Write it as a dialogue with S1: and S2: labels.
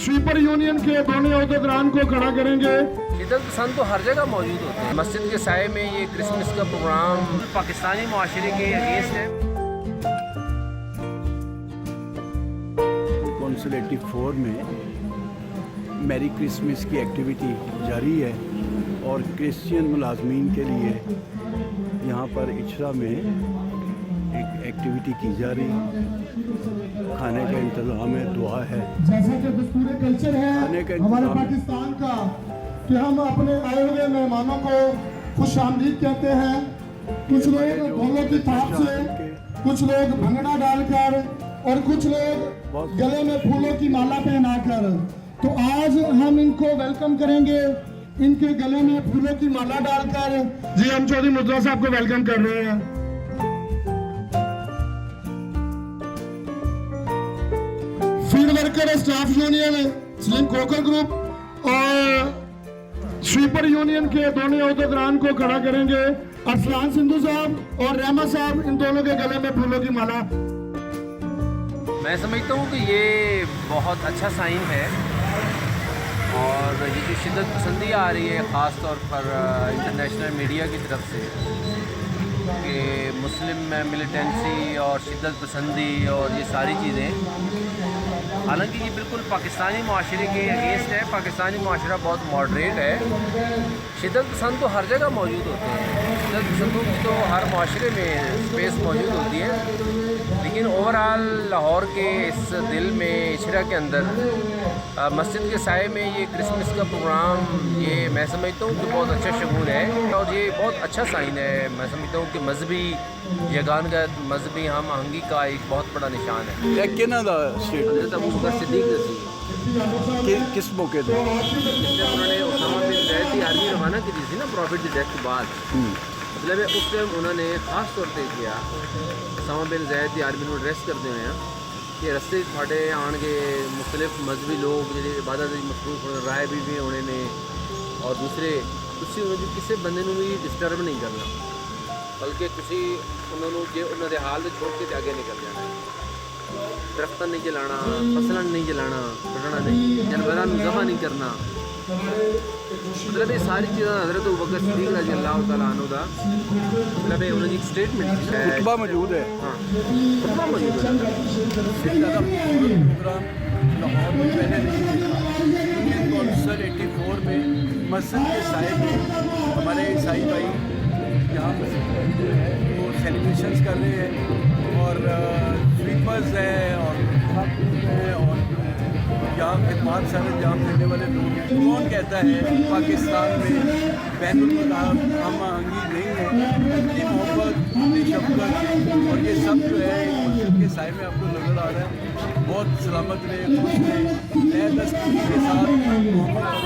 S1: Sweeper union के दोनों अहदेदारान को खड़ा करेंगे।
S2: शिद्दत पसंद तो हर जगह मौजूद होते हैं। मस्जिद के साए में ये क्रिसमस का प्रोग्राम पाकिस्तानी माशरे के अगेंस्ट है।
S3: कौंसिल 84 में मैरी क्रिसमस की एक्टिविटी जारी है और क्रिश्चियन मुलाजमीन के लिए यहाँ पर इचरा में एक एक्टिविटी की जा रही है। खाने का इंतज़ाम है, दुआ है।
S1: जैसा कि दस्तूर कल्चर है हमारे पाकिस्तान का कि हम अपने आए हुए मेहमानों को खुश आमदीद कहते हैं। कुछ लोग ढोलों की थाप से, कुछ लोग भंगड़ा डालकर और कुछ लोग गले में फूलों की माला पहनाकर। तो आज हम इनको वेलकम करेंगे, इनके गले में फूलों की माला डालकर। जी हम चौधरी मुद्रा साहब को वेलकम कर रहे हैं। फील्ड वर्कर स्टाफ यूनियन, स्लिम कोकर ग्रुप और स्वीपर यूनियन के दोनों अहदेदारान को खड़ा करेंगे। अरसलान सिंधु साहब और रहमा साहब, इन दोनों के गले में फूलों की माला।
S2: मैं समझता हूँ कि ये बहुत अच्छा साइन है और ये जो शिद्दत पसंदी आ रही है ख़ास तौर पर इंटरनेशनल मीडिया की तरफ से कि मुस्लिम मिलिटेंसी और शिद्दत पसंदी और ये सारी चीज़ें, हालांकि ये बिल्कुल पाकिस्तानी माशरे के अगेंस्ट है। पाकिस्तानी माशरा बहुत मॉडरेट है। शिद्दत पसंद तो हर जगह मौजूद होते हैं। शिद्दत पसंदों की तो हर माशरे में स्पेस मौजूद होती है, लेकिन ओवरऑल लाहौर के इस दिल में इचरा के अंदर मस्जिद के साए में ये क्रिसमस का प्रोग्राम, ये मैं समझता हूँ कि बहुत अच्छा शगुन है और ये बहुत अच्छा साइन है। मैं समझता हूँ कि मजहबी यगानगत, मजहबी हम आहंगी का एक बहुत बड़ा निशान है। हज़रत अबू बकर सिद्दीक़ रज़ी
S3: किस मौके पर
S2: उन्होंने उसामा बिन ज़ैद की आर्मी रवाना की थी ना प्रॉफिट की डेथ के बाद, मतलब उस टाइम उन्होंने ख़ास तौर पर किया उसामा बिन ज़ैद की आर्मी को अरेस्ट करते हुए कि रस्ते थोड़े आन के मुख्तलिफ मजहबी लोग जी इबादत मसरूफ राय भी होने ने और दूसरे तुम किसी बंदे भी डिस्टर्ब नहीं करना, बल्कि तुम उन्होंने हाल से छोड़ के आगे निकल जाना। दरख्त नहीं जलाना, फसलन नहीं जलाना, कटना नहीं, जानवरों को ज़बह नहीं करना। मतलब ये सारी चीज़ें हज़रत अबू बकर सिद्दीक़ रज़ी अल्लाह तआला अन्हु दा मतलब उन्होंने एक स्टेटमेंट
S3: खुतबा मौजूद है।
S2: हाँ, खुतबा मौजूद है।
S3: लाहौर में पहले नहीं देखा। कौंसिल 84 में मस्जिद के साए में हमारे ईसाई भाई यहाँ वो सेलिब्रेशंस कर रहे हैं और स्वीपर्स हैं और हैं और यहाँ खिदमत सर अंजाम देने वाले लोग हैं। कौन कहता है पाकिस्तान में बैनुल हम आहंगी नहीं है? इतनी मोहब्बत, इतनी शफ़क़त और ये सब जो है मस्जिद के साए में आपको नज़र आ रहा है। बहुत सलामत रहे, खुश रहे, नए दस्तूर के साथ मोहम्मद